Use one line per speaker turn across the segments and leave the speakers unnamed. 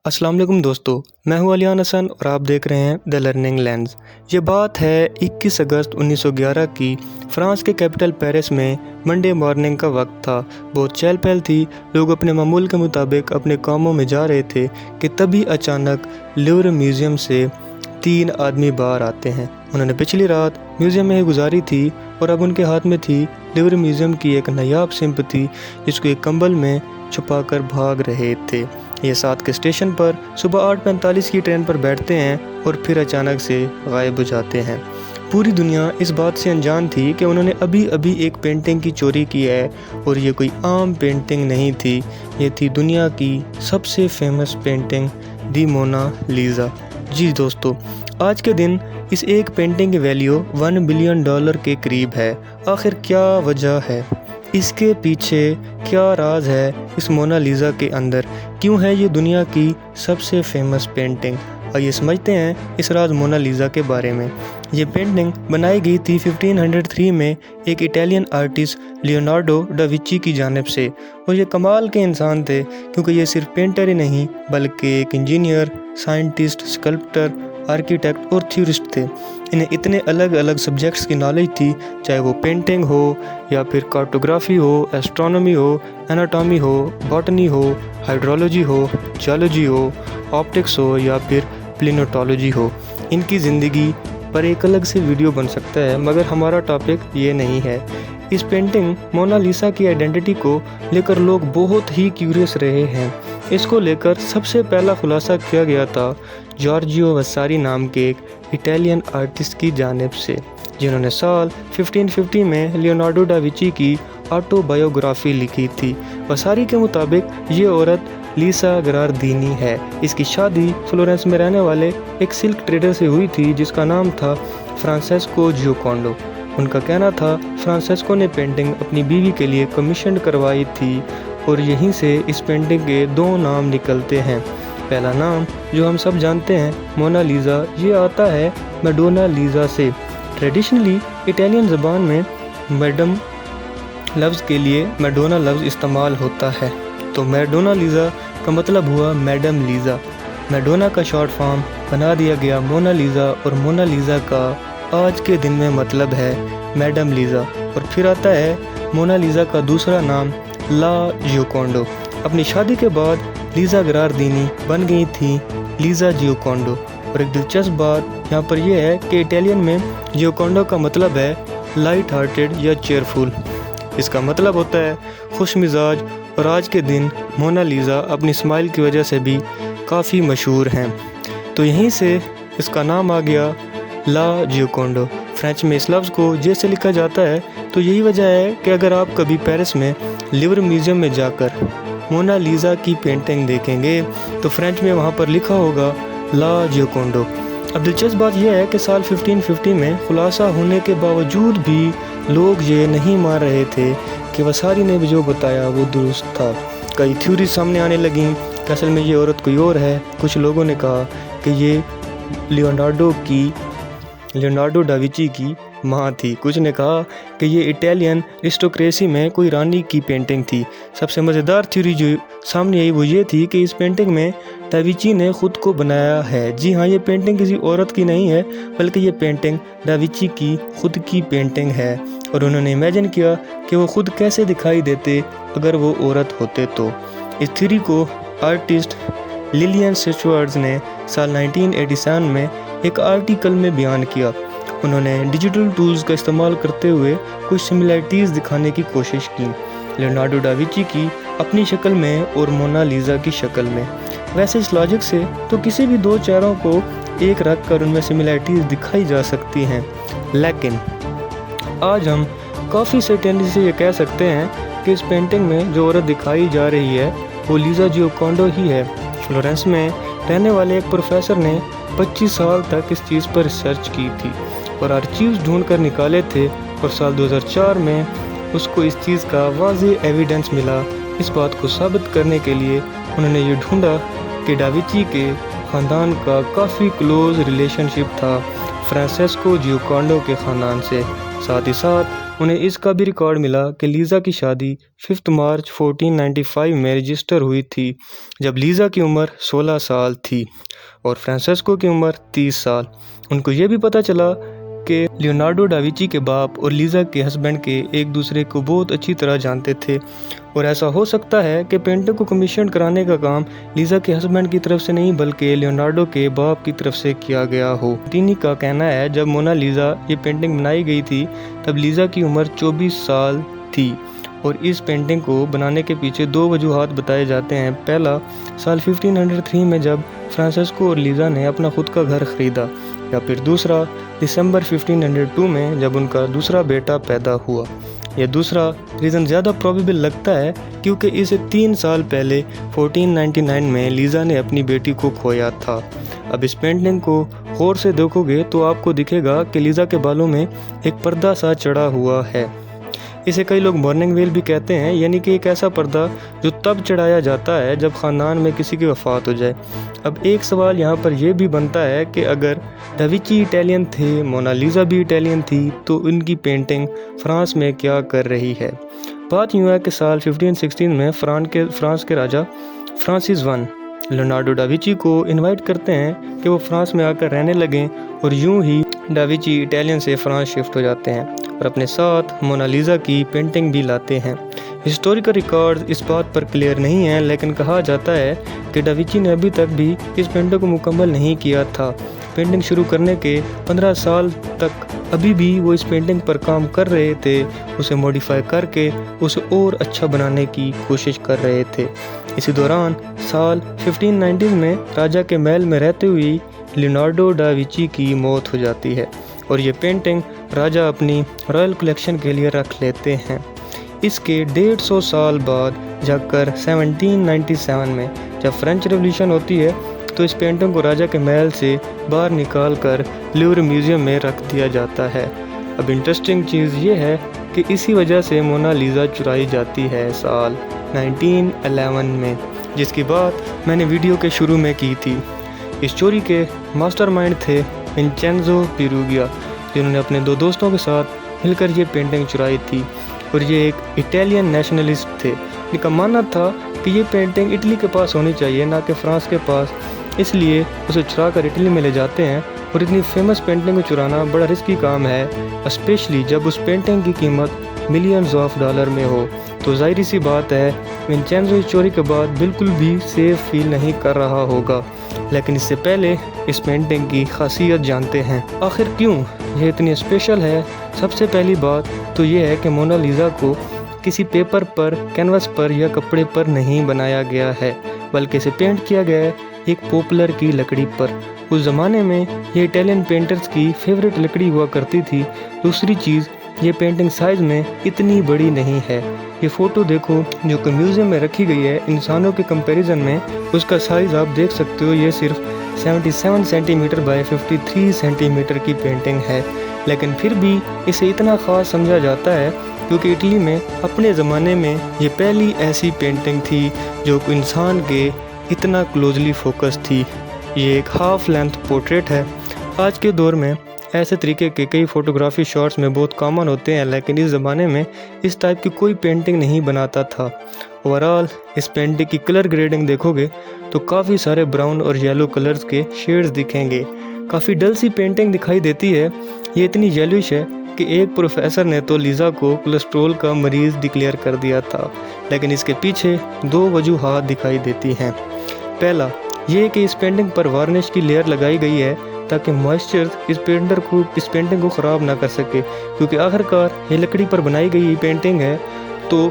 अस्सलाम वालेकुम दोस्तों, मैं हूं अलियान हसन और आप देख रहे हैं द लर्निंग लेंस। ये बात है 21 अगस्त 1911 की। फ्रांस के कैपिटल पेरिस में मंडे मॉर्निंग का वक्त था। बहुत चहल पहल थी, लोग अपने मामूल के मुताबिक अपने कामों में जा रहे थे कि तभी अचानक लूव्र म्यूज़ियम से 3 आदमी बाहर आते हैं। उन्होंने पिछली रात म्यूज़ियम में ही गुजारी थी और अब उनके हाथ में थी लूव्र म्यूज़ियम की एक नायाब सिंपथी, जिसको एक कंबल में छुपाकर भाग रहे थे। ये 7 के स्टेशन पर सुबह 8:45 की ट्रेन पर बैठते हैं और फिर अचानक से गायब हो जाते हैं। पूरी दुनिया इस बात से अनजान थी कि उन्होंने अभी अभी एक पेंटिंग की चोरी की है और ये कोई आम पेंटिंग नहीं थी, ये थी दुनिया की सबसे फेमस पेंटिंग दी मोना लीज़ा। जी दोस्तों, आज के दिन इस एक पेंटिंग की वैल्यू $1 बिलियन के करीब है। आखिर क्या वजह है, इसके पीछे क्या राज है इस मोना लीज़ा के अंदर, क्यों है ये दुनिया की सबसे फेमस पेंटिंग? आइए समझते हैं इस राज मोना लीज़ा के बारे में। ये पेंटिंग बनाई गई थी 1503 में एक Italian artist Leonardo da Vinci की जानिब से। और ये कमाल के इंसान थे, क्योंकि ये सिर्फ पेंटर ही नहीं बल्कि एक इंजीनियर, साइंटिस्ट, स्कल्प्टर, आर्किटेक्ट और थ्योरिस्ट थे। इन्हें इतने अलग अलग सब्जेक्ट्स की नॉलेज थी, चाहे वो पेंटिंग हो या फिर कार्टोग्राफी हो, एस्ट्रोनॉमी हो, एनाटॉमी हो, बॉटनी हो, हाइड्रोलॉजी हो, जियोलॉजी हो, ऑप्टिक्स हो या फिर प्लेनेटोलॉजी हो। इनकी ज़िंदगी पर एक अलग से वीडियो बन सकता है, मगर हमारा टॉपिक ये नहीं है। इस पेंटिंग मोना लीसा की आइडेंटिटी को लेकर लोग बहुत ही क्यूरियस रहे हैं। इसको लेकर सबसे पहला खुलासा किया गया था जॉर्जियो वसारी नाम के एक इटालियन आर्टिस्ट की जानिब से, जिन्होंने साल 1550 में लियोनार्डो डा विंची की ऑटोबायोग्राफी लिखी थी। वसारी के मुताबिक ये औरत लीसा गरार्दीनी है। इसकी शादी फ्लोरेंस में रहने वाले एक सिल्क ट्रेडर से हुई थी, जिसका नाम था फ्रांसेस्को जियोकोंडो। उनका कहना था फ्रांसेस्को ने पेंटिंग अपनी बीवी के लिए कमीशन करवाई थी और यहीं से इस पेंटिंग के 2 नाम निकलते हैं। पहला नाम जो हम सब जानते हैं मोना लीज़ा, ये आता है मैडोना लीज़ा से। ट्रेडिशनली इटालियन ज़बान में मैडम लफ्ज़ के लिए मैडोना लफ्ज़ इस्तेमाल होता है, तो मैडोना लीज़ा का मतलब हुआ मैडम लीज़ा। मैडोना का शॉर्ट फॉर्म बना दिया गया मोना लीज़ा और मोना लीज़ा का आज के दिन में मतलब है मैडम लीज़ा। और फिर आता है मोना लीज़ा का दूसरा नाम ला जियोकोंडो। अपनी शादी के बाद लीज़ा गरार्दीनी बन गई थी लीज़ा जियोकोंडो। और एक दिलचस्प बात यहाँ पर यह है कि इटालियन में जियोकोंडो का मतलब है लाइट हार्टेड या चेयरफुल। इसका मतलब होता है खुश मिजाज, और आज के दिन मोना लीज़ा अपनी स्माइल की वजह से भी काफ़ी मशहूर हैं। तो यहीं से इसका नाम आ गया ला जियोकोंडो। फ्रेंच में इस लफ्ज़ को जैसे लिखा जाता है, तो यही वजह है कि अगर आप कभी पेरिस में लूव्र म्यूज़ियम में जाकर मोना लीज़ा की पेंटिंग देखेंगे तो फ्रेंच में वहाँ पर लिखा होगा ला जियोकोंडो। अब दिलचस्प बात यह है कि साल 1550 में खुलासा होने के बावजूद भी लोग ये नहीं मान रहे थे कि वसारी ने भी जो बताया वो दुरुस्त था। कई थ्योरी सामने आने लगीं कि असल में ये औरत कोई और है। कुछ लोगों ने कहा कि ये लियोनार्डो डा विंची की माँ थी। कुछ ने कहा कि ये इटालियन एरिस्टोक्रेसी में कोई रानी की पेंटिंग थी। सबसे मज़ेदार थ्योरी जो सामने आई वो ये थी कि इस पेंटिंग में डा विंची ने ख़ुद को बनाया है। जी हाँ, ये पेंटिंग किसी औरत की नहीं है, बल्कि ये पेंटिंग डा विंची की खुद की पेंटिंग है। और उन्होंने इमेजिन किया कि वो खुद कैसे दिखाई देते अगर वो औरत होते तो। इस थ्योरी को आर्टिस्ट लिलियन स्चुअर्ट्स ने साल 1987 में एक आर्टिकल में बयान किया। उन्होंने डिजिटल टूल्स का इस्तेमाल करते हुए कुछ सिमिलैरिटीज़ दिखाने की कोशिश की, लियोनार्डो डा विंची की अपनी शक्ल में और मोना लीज़ा की शक्ल में। वैसे इस लॉजिक से तो किसी भी 2 चेहरों को एक रख कर उनमें सिमिलैरिटीज़ दिखाई जा सकती हैं, लेकिन आज हम काफ़ी सर्टेनिटी से ये कह सकते हैं कि इस पेंटिंग में जो औरत दिखाई जा रही है वो लीज़ा जियोकोंडो ही है। फ्लोरेंस में रहने वाले एक प्रोफेसर ने 25 साल तक इस चीज़ पर रिसर्च की थी और आर्चीव्स ढूंढ कर निकाले थे, और साल 2004 में उसको इस चीज़ का वाज़ेह एविडेंस मिला। इस बात को साबित करने के लिए उन्होंने ये ढूंढा कि डा विंची के ख़ानदान का काफ़ी क्लोज रिलेशनशिप था फ्रांसेस्को जियोकोंडो के ख़ानदान से। साथ ही साथ انہیں اس کا بھی ریکارڈ ملا کہ لیزا کی شادی 5 مارچ 1495 میں رجسٹر ہوئی تھی، جب لیزا کی عمر 16 سال تھی اور فرانسسکو کی عمر 30 سال۔ ان کو یہ بھی پتہ چلا کہ لیونارڈو ڈاوینچی کے باپ اور لیزا کے ہسبینڈ کے ایک دوسرے کو بہت اچھی طرح جانتے تھے، اور ایسا ہو سکتا ہے کہ پینٹنگ کو کمیشن کرانے کا کام لیزا کے ہسبینڈ کی طرف سے نہیں بلکہ لیونارڈو کے باپ کی طرف سے کیا گیا ہو۔ تینی کا کہنا ہے جب مونا لیزا یہ پینٹنگ بنائی گئی تھی تب لیزا کی عمر 24 سال تھی، اور اس پینٹنگ کو بنانے کے پیچھے 2 وجوہات بتائے جاتے ہیں۔ پہلا، سال 1503 میں جب فرانسسکو اور لیزا نے اپنا خود کا گھر خریدا، یا پھر دوسرا، دسمبر 1502 میں جب ان کا دوسرا بیٹا پیدا ہوا۔ یہ دوسرا ریزن زیادہ پروبیبل لگتا ہے کیونکہ اسے 3 سال پہلے 1499 میں لیزا نے اپنی بیٹی کو کھویا تھا۔ اب اس پینٹنگ کو غور سے دیکھو گے تو آپ کو دکھے گا کہ لیزا کے بالوں میں ایک پردہ سا چڑھا ہوا ہے۔ اسے کئی لوگ مورننگ ویل بھی کہتے ہیں، یعنی کہ ایک ایسا پردہ جو تب چڑھایا جاتا ہے جب خاندان میں کسی کی وفات ہو جائے۔ اب ایک سوال یہاں پر یہ بھی بنتا ہے کہ اگر ڈاوینچی اٹیلین تھے، مونا لیزا بھی اٹیلین تھی، تو ان کی پینٹنگ فرانس میں کیا کر رہی ہے؟ بات یوں ہے کہ سال 1516 میں فرانس کے راجا فرانسس لیونارڈو ڈاوینچی کو انوائٹ کرتے ہیں کہ وہ فرانس میں آ کر رہنے لگیں، اور یوں ہی ڈاوینچی اٹیلین سے فرانس شفٹ ہو جاتے ہیں اور اپنے ساتھ مونا لیزا کی پینٹنگ بھی لاتے ہیں۔ ہسٹوریکل ریکارڈز اس بات پر کلیئر نہیں ہیں، لیکن کہا جاتا ہے کہ ڈاوینچی نے ابھی تک بھی اس پینٹنگ کو مکمل نہیں کیا تھا۔ پینٹنگ شروع کرنے کے 15 سال تک ابھی بھی وہ اس پینٹنگ پر کام کر رہے تھے، اسے موڈیفائی کر کے اسے اور اچھا بنانے کی کوشش کر رہے تھے۔ اسی دوران سال 1590 میں راجا کے محل میں رہتے ہوئی لیونارڈو ڈاوینچی کی موت ہو جاتی ہے، اور یہ پینٹنگ راجا اپنی رائل کلیکشن کے لیے رکھ لیتے ہیں۔ اس کے 150 سال بعد جا کر 1797 میں جب فرینچ ریولیوشن ہوتی ہے تو اس پینٹنگ کو راجا کے محل سے باہر نکال کر لیور میوزیم میں رکھ دیا جاتا ہے۔ اب انٹرسٹنگ چیز یہ ہے کہ اسی وجہ سے مونا لیزا چرائی جاتی ہے سال 1911 میں، جس کی بات میں نے ویڈیو کے شروع میں کی تھی۔ اس چوری کے ماسٹر مائنڈ تھے ونچینزو پیروگیا، جنہوں نے اپنے 2 دوستوں کے ساتھ مل کر یہ پینٹنگ چرائی تھی، اور یہ ایک اٹیلین نیشنلسٹ تھے۔ ان کا ماننا تھا کہ یہ پینٹنگ اٹلی کے پاس ہونی چاہیے، نہ کہ فرانس کے پاس، اس لیے اسے چرا کر اٹلی میں لے جاتے ہیں، اور اتنی فیمس پینٹنگ کو چرانا بڑا رسکی کام ہے، اسپیشلی جب اس پینٹنگ کی قیمت ملینز آف ڈالر میں ہو۔ تو ظاہری سی بات ہے ونچینزو اس چوری کے بعد بالکل بھی سیف فیل نہیں کر رہا ہوگا، لیکن اس سے پہلے اس پینٹنگ کی خاصیت جانتے ہیں۔ آخر کیوں یہ اتنی اسپیشل ہے؟ سب سے پہلی بات تو یہ ہے کہ مونا لیزا کو کسی پیپر پر، کینوس پر یا کپڑے پر نہیں بنایا گیا ہے، بلکہ اسے پینٹ کیا گیا ہے ایک پوپلر کی لکڑی پر۔ اس زمانے میں یہ اٹیلین پینٹرز کی فیوریٹ لکڑی ہوا کرتی تھی۔ دوسری چیز، یہ پینٹنگ سائز میں اتنی بڑی نہیں ہے۔ یہ فوٹو دیکھو جو کہ میوزیم میں رکھی گئی ہے، انسانوں کے کمپیریزن میں اس کا سائز آپ دیکھ سکتے ہو، یہ صرف 77 centimetre by 53 centimetre کی پینٹنگ ہے، لیکن پھر بھی اسے اتنا خاص سمجھا جاتا ہے کیونکہ اٹلی میں اپنے زمانے میں یہ پہلی ایسی پینٹنگ تھی جو انسان کے اتنا کلوزلی فوکس تھی۔ یہ ایک ہاف لینتھ پورٹریٹ ہے۔ آج کے دور میں ایسے طریقے کے کئی فوٹوگرافی شاٹس میں بہت کامن ہوتے ہیں، لیکن اس زمانے میں اس ٹائپ کی کوئی پینٹنگ نہیں بناتا تھا۔ اوورآل اس پینٹنگ کی کلر گریڈنگ دیکھو گے تو کافی سارے براؤن اور یلو کلرز کے شیڈز دکھیں گے۔ کافی ڈل سی پینٹنگ دکھائی دیتی ہے۔ یہ اتنی یلوش ہے کہ ایک پروفیسر نے تو لیزا کو کولیسٹرول کا مریض ڈکلیئر کر دیا تھا، لیکن اس کے پیچھے 2 وجوہات دکھائی دیتی ہیں۔ پہلا یہ کہ اس پینٹنگ پر وارنش کی لیئر لگائی گئی ہے تاکہ موئسچر اس پینٹنگ کو خراب نہ کر سکے، کیونکہ آخرکار یہ لکڑی پر بنائی گئی پینٹنگ ہے تو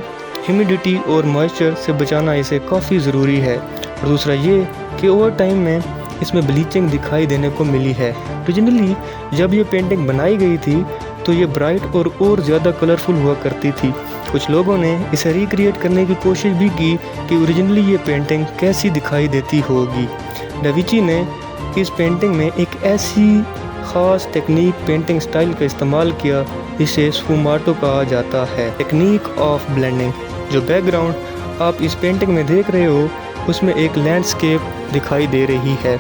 ہیومیڈیٹی اور موئسچر سے بچانا اسے کافی ضروری ہے۔ اور دوسرا یہ کہ اوور ٹائم میں اس میں بلیچنگ دکھائی دینے کو ملی ہے۔ اوریجنلی جب یہ پینٹنگ بنائی گئی تھی تو یہ برائٹ اور زیادہ کلرفل ہوا کرتی تھی۔ کچھ لوگوں نے اسے ریکریٹ کرنے کی کوشش بھی کی کہ اوریجنلی یہ پینٹنگ کیسی دکھائی دیتی ہوگی۔ ڈاوینچی نے اس پینٹنگ میں ایک ایسی خاص ٹیکنیک پینٹنگ سٹائل کا استعمال کیا جسے سفوماٹو کہا جاتا ہے، ٹیکنیک آف بلینڈنگ۔ جو بیک گراؤنڈ آپ اس پینٹنگ میں دیکھ رہے ہو اس میں ایک لینڈسکیپ دکھائی دے رہی ہے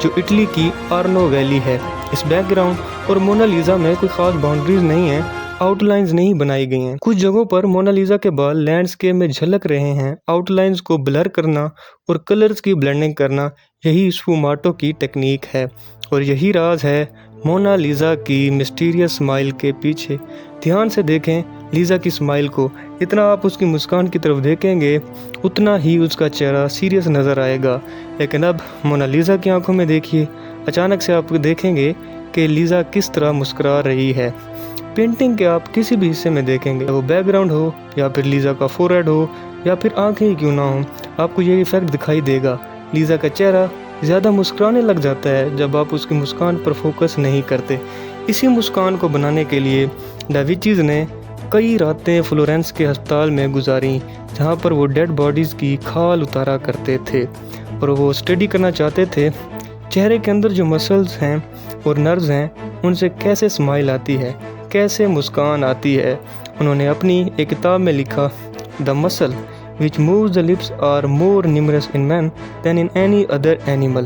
جو اٹلی کی آرنو ویلی ہے۔ اس بیک گراؤنڈ اور مونا لیزا میں کوئی خاص باؤنڈریز نہیں ہیں، आउटलाइंस नहीं बनाई गई हैं। कुछ जगहों पर मोनालिसा के बाल लैंडस्केप में झलक रहे हैं। आउटलाइंस को ब्लर करना और कलर्स की ब्लेंडिंग करना, यही स्फुमाटो की टेक्निक है और यही राज है मोनालिसा की मिस्टीरियस स्माइल के पीछे। ध्यान से देखें लीज़ा की स्माइल को, इतना आप उसकी मुस्कान की तरफ देखेंगे उतना ही उसका चेहरा सीरियस नज़र आएगा। लेकिन अब मोनालिसा की आंखों में देखिए, अचानक से आप देखेंगे कि लीज़ा किस तरह मुस्कुरा रही है। पेंटिंग के आप किसी भी हिस्से में देखेंगे, वो बैकग्राउंड हो या फिर लीज़ा का फोरहेड हो या फिर आंखें ही क्यों ना हो, आपको ये इफेक्ट दिखाई देगा। लीज़ा का चेहरा ज़्यादा मुस्कुराने लग जाता है जब आप उसकी मुस्कान पर फोकस नहीं करते। इसी मुस्कान को बनाने के लिए दा विंचीज़ ने कई रातें फ्लोरेंस के अस्पताल में गुजारी, जहाँ पर वो डेड बॉडीज़ की खाल उतारा करते थे और वो स्टडी करना चाहते थे चेहरे के अंदर जो मसल्स हैं और नर्व्स हैं उनसे कैसे स्माइल आती है, कैसे मुस्कान आती है। उन्होंने अपनी एक किताब में लिखा, the muscle which moves the lips are more numerous in men than in any other animal।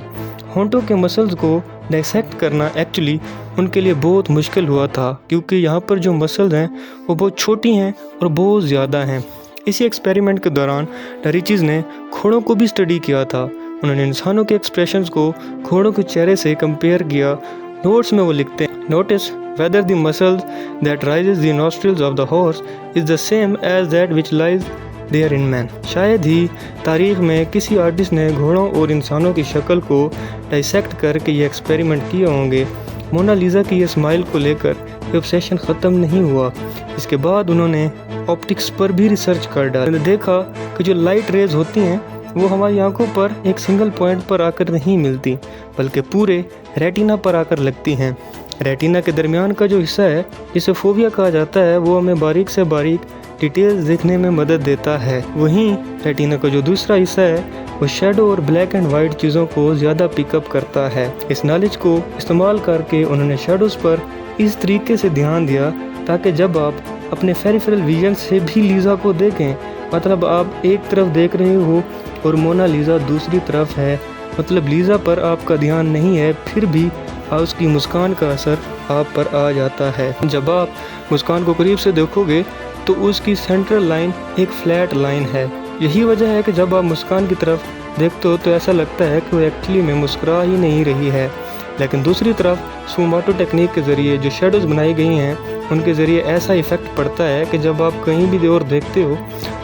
होंठों के मसल्स को डाइसेक्ट करना एक्चुअली उनके लिए बहुत मुश्किल हुआ था, क्योंकि यहाँ पर जो मसल्स हैं वो बहुत छोटी हैं और बहुत ज़्यादा हैं। इसी एक्सपेरिमेंट के दौरान दा विंचीज़ ने घोड़ों को भी स्टडी किया था। उन्होंने इंसानों के एक्सप्रेशंस को घोड़ों के चेहरे से कंपेयर किया। नोट्स में वो लिखते हैं, notice whether the muscles that rises the nostrils of the horse is the same as that which lies there in man। शायद ही तारीख में किसी आर्टिस्ट ने घोड़ों और इंसानों की शक्ल को डाइसेक्ट करके ये एक्सपेरिमेंट किए होंगे। मोनालिसा की ये स्माइल को लेकर ये ऑब्सेशन ख़त्म नहीं हुआ। इसके बाद उन्होंने ऑप्टिक्स पर भी रिसर्च कर डाला। उन्होंने देखा कि जो लाइट रेज होती हैं वो हमारी आंखों पर एक सिंगल पॉइंट पर आकर नहीं मिलती, बल्कि पूरे रेटिना पर आकर लगती हैं। रेटिना के दरमियान का जो हिस्सा है जिसे फोबिया कहा जाता है, वो हमें बारीक से बारीक डिटेल्स देखने में मदद देता है। वहीं रेटिना का जो दूसरा हिस्सा है वो शेडो और ब्लैक एंड वाइट चीज़ों को ज़्यादा पिकअप करता है। इस नॉलेज को इस्तेमाल करके उन्होंने शेडोज़ पर इस तरीके से ध्यान दिया ताकि जब आप अपने पेरिफेरल विजन से भी लीज़ा को देखें, मतलब आप एक तरफ देख रहे हो और मोनालिसा दूसरी तरफ है, मतलब लीज़ा पर आपका ध्यान नहीं है, फिर भी उसकी मुस्कान का असर आप पर आ जाता है। जब आप मुस्कान को करीब से देखोगे तो उसकी सेंट्रल लाइन एक फ्लैट लाइन है। यही वजह है कि जब आप मुस्कान की तरफ देखते हो तो ऐसा लगता है कि वो एक्चुअली में मुस्कुरा ही नहीं रही है। लेकिन दूसरी तरफ स्फुमाटो टेक्निक के ज़रिए जो शेडोज़ बनाई गई हैं उनके ज़रिए ऐसा इफ़ेक्ट पड़ता है कि जब आप कहीं भी और देखते हो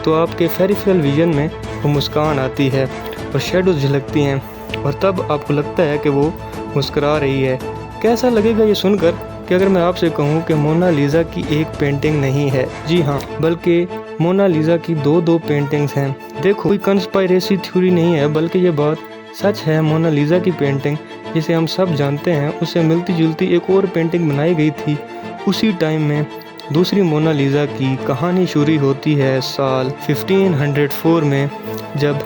तो आपके पेरिफेरल विजन में वो मुस्कान आती है और शेडोज़ झलकती हैं और तब आपको लगता है कि वो मुस्कुरा रही है। कैसा लगेगा ये सुनकर कि अगर मैं आपसे कहूँ कि मोनालिसा की एक पेंटिंग नहीं है? जी हाँ, बल्कि मोनालिसा की दो पेंटिंग्स हैं। देखो, कोई कंस्पायरेसी थ्योरी नहीं है, बल्कि ये बात सच है। मोनालिसा की पेंटिंग जिसे हम सब जानते हैं उससे मिलती जुलती एक और पेंटिंग बनाई गई थी उसी टाइम में। दूसरी मोनालिसा की कहानी शुरू होती है साल 1504 में, जब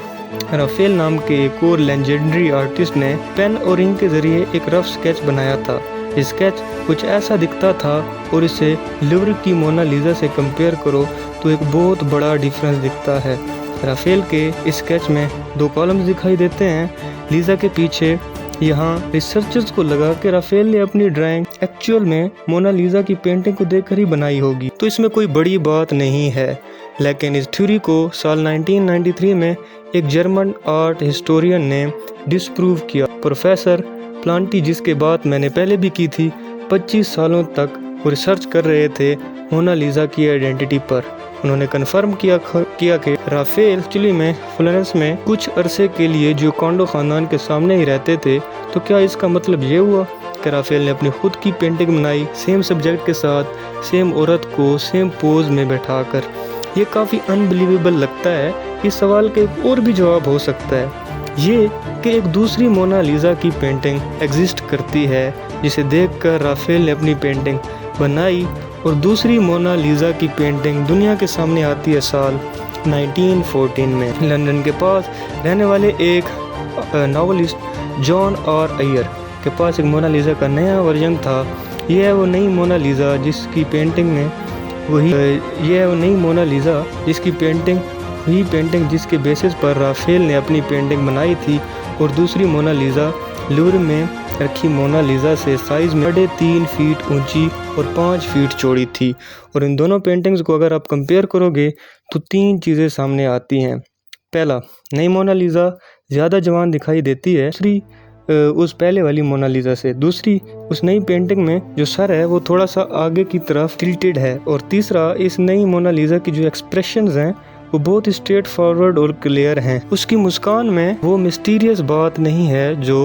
राफेल नाम के एक और लेजेंडरी आर्टिस्ट ने पेन और इंक के ज़रिए एक रफ स्केच बनाया था। स्केच कुछ ऐसा दिखता था और इसे लिवर की मोनालिसा से कंपेयर करो तो एक बहुत बड़ा डिफरेंस दिखता है। राफेल के स्केच में 2 कॉलम्स दिखाई देते हैं लीज़ा के पीछे। यहाँ रिसर्चर्स को लगा कि राफेल ने अपनी ड्राइंग एक्चुअल में मोनालिसा की पेंटिंग को देखकर ही बनाई होगी, तो इसमें कोई बड़ी बात नहीं है। लेकिन इस थ्योरी को साल 1993 में एक जर्मन आर्ट हिस्टोरियन ने डिसप्रूव किया। प्रोफेसर प्लांटी, जिसके बात मैंने पहले भी की थी, 25 सालों तक वो रिसर्च कर रहे थे मोनालिसा की आइडेंटिटी पर। उन्होंने कन्फर्म किया कि राफेल एक्चुअली में फ्लोरेंस में कुछ अरसे के लिए जियोकोंडो ख़ानदान के सामने ही रहते थे। तो क्या इसका मतलब ये हुआ कि राफेल ने अपनी खुद की पेंटिंग बनाई सेम सब्जेक्ट के साथ, सेम औरत को सेम पोज में बैठाकर? ये काफ़ी अनबिलीवेबल लगता है। इस सवाल का एक और भी जवाब हो सकता है, ये कि एक दूसरी मोनालिसा की पेंटिंग एग्जिस्ट करती है जिसे देखकर राफेल ने अपनी पेंटिंग बनाई, और दूसरी मोनालिसा की पेंटिंग दुनिया के सामने आती है साल 1914 में। लंदन के पास रहने वाले एक नॉवलिस्ट जॉन आर अयर के पास एक मोनालिसा का नया वर्जन था। ये है वो नई मोनालिसा जिसकी पेंटिंग में वही पेंटिंग जिसके बेसिस पर राफेल ने अपनी पेंटिंग बनाई थी, और दूसरी मोनालिसा लूवर में रखी मोनालिसा से साइज में 3.5 फीट ऊंची और 5 फीट चौड़ी थी। और इन दोनों पेंटिंग्स को अगर आप कंपेयर करोगे तो 3 चीज़ें सामने आती हैं। पहला, नई मोनालिसा ज़्यादा जवान दिखाई देती है दूसरी उस पहले वाली मोनालिसा से। दूसरी, उस नई पेंटिंग में जो सर है वो थोड़ा सा आगे की तरफ टिल्टेड है। और तीसरा, इस नई मोनालिसा की जो एक्सप्रेशंस हैं वो बहुत स्ट्रेट फॉरवर्ड और क्लियर हैं। उसकी मुस्कान में वो मिस्टीरियस बात नहीं है जो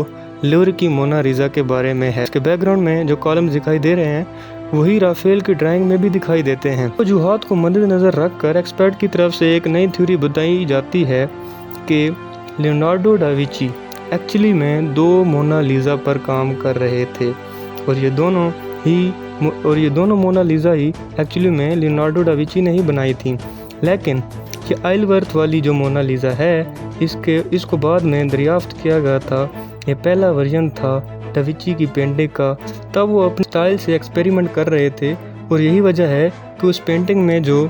लूवर की मोनालिसा के बारे में है। इसके बैकग्राउंड में जो कॉलम्स दिखाई दे रहे हैं वही राफेल की ड्राइंग में भी दिखाई देते हैं। वजूहात को मद्देनजर रखकर एक्सपर्ट की तरफ से एक नई थ्योरी बताई जाती है कि लियोनार्डो डा विंची एक्चुअली में 2 मोनालिसा पर काम कर रहे थे और ये दोनों मोनालिसा ही एक्चुअली में लियोनार्डो डा विंची ने ही बनाई थी। लेकिन ये आइलवर्थ वाली जो मोनालिसा है इसको बाद में दरियाफ्त किया गया था। ये पहला वर्जन था डा विंची की पेंटिंग का। तब वो अपने स्टाइल से एक्सपेरिमेंट कर रहे थे और यही वजह है कि उस पेंटिंग में जो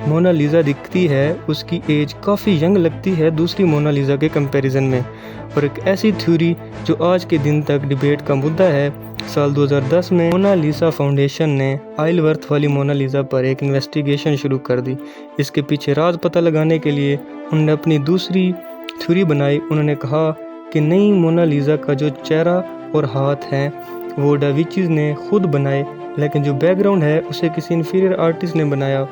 मोनालिसा दिखती है उसकी एज काफ़ी यंग लगती है दूसरी मोनालिसा के कंपैरिजन में। और एक ऐसी थ्योरी जो आज के दिन तक डिबेट का मुद्दा है, साल 2010 में मोनालिसा फाउंडेशन ने आइलवर्थ वाली मोनालिसा पर एक इन्वेस्टिगेशन शुरू कर दी। इसके पीछे राज पता लगाने के लिए उन्होंने अपनी दूसरी थ्योरी बनाई। उन्होंने कहा कि नई मोनालिसा का जो चेहरा और हाथ हैं वो डा विंची ने खुद बनाए, लेकिन जो बैकग्राउंड है उसे किसी इन्फीरियर आर्टिस्ट ने बनाया।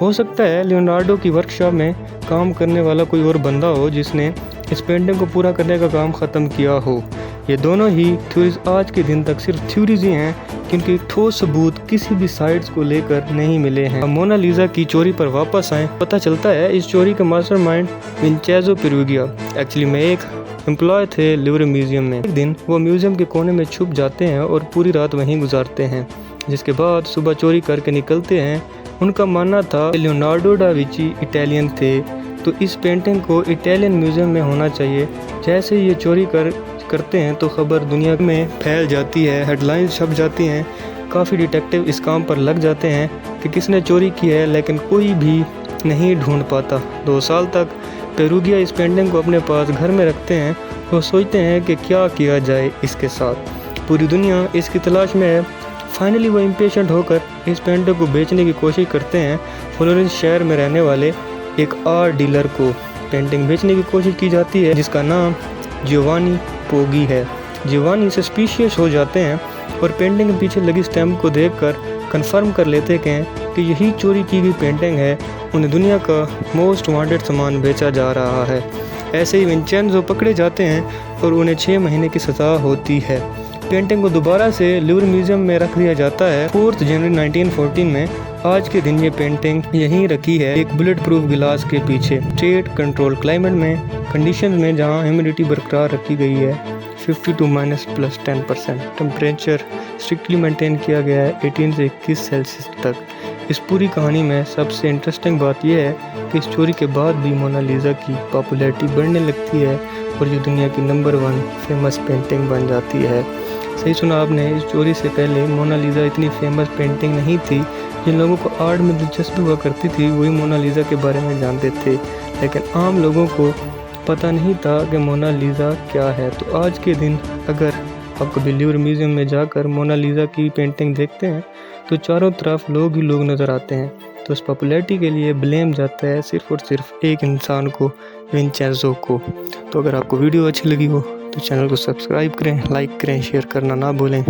हो सकता है लियोनार्डो की वर्कशॉप में काम करने वाला कोई और बंदा हो जिसने इस पेंटिंग को पूरा करने का काम ख़त्म किया हो। ये दोनों ही थ्योरीज आज के दिन तक सिर्फ थ्योरीज ही हैं, क्योंकि ठोस सबूत किसी भी साइड्स को लेकर नहीं मिले हैं। मोनालिसा की चोरी पर वापस आएँ, पता चलता है इस चोरी का मास्टरमाइंड विंचेंजो पेरुगिया एक्चुअली में एक एम्प्लॉय थे लूवर म्यूजियम में। एक दिन वो म्यूजियम के कोने में छुप जाते हैं और पूरी रात वहीं गुजारते हैं, जिसके बाद सुबह चोरी करके निकलते हैं। उनका मानना था कि लियोनार्डो डा विंची इटालियन थे, तो इस पेंटिंग को इटालियन म्यूजियम में होना चाहिए। जैसे ये चोरी करते हैं तो खबर दुनिया में फैल जाती है, हेडलाइंस छप जाती हैं। काफ़ी डिटेक्टिव इस काम पर लग जाते हैं कि किसने चोरी की है, लेकिन कोई भी नहीं ढूंढ पाता। 2 साल तक पेरुगिया इस पेंटिंग को अपने पास घर में रखते हैं और सोचते हैं कि क्या किया जाए इसके साथ। पूरी दुनिया इसकी तलाश में है। फाइनली वो इम्पेशेंट होकर इस पेंटिंग को बेचने की कोशिश करते हैं। फ्लोरेंस शहर में रहने वाले एक आर्ट डीलर को पेंटिंग बेचने की कोशिश की जाती है, जिसका नाम जियोवानी पोगी है। जियोवानी सस्पिशियस हो जाते हैं और पेंटिंग के पीछे लगी स्टैम्प को देखकर कंफर्म कर लेते हैं कि यही चोरी की गई पेंटिंग है। उन्हें दुनिया का मोस्ट वांटेड सामान बेचा जा रहा है। ऐसे ही विंचेंजो पकड़े जाते हैं और उन्हें 6 महीने की सज़ा होती है। पेंटिंग को दोबारा से लूवर म्यूजियम में रख दिया जाता है 4 जनवरी 1914 में। आज के दिन ये पेंटिंग यहीं रखी है, एक बुलेट प्रूफ गिलास के पीछे, स्टेट कंट्रोल क्लाइमेट में कंडीशंस में, जहां ह्यूमिडिटी बरकरार रखी गई है 52 + 10%। टेम्परेचर स्ट्रिक्टली मेंटेन किया गया है 18 से 21 सेल्सियस तक। इस पूरी कहानी में सबसे इंटरेस्टिंग बात यह है कि इस चोरी के बाद भी मोनालिसा की पॉपुलैरिटी बढ़ने लगती है और ये दुनिया की नंबर 1 फेमस पेंटिंग बन जाती है। सही सुना आपने, इस चोरी से पहले मोनालिसा इतनी फेमस पेंटिंग नहीं थी। जिन लोगों को आर्ट में दिलचस्पी हुआ करती थी वही मोनालिसा के बारे में जानते थे, लेकिन आम लोगों को पता नहीं था कि मोनालिसा क्या है। तो आज के दिन अगर आप कभी लूवर म्यूजियम में जाकर मोनालिसा की पेंटिंग देखते हैं तो चारों तरफ लोग ही लोग नज़र आते हैं। तो इस पॉपुलैरिटी के लिए ब्लेम जाता है सिर्फ और सिर्फ एक इंसान को, विंचेंजो को। तो अगर आपको वीडियो अच्छी लगी हो तो चैनल को सब्सक्राइब करें, लाइक करें, शेयर करना ना भूलें।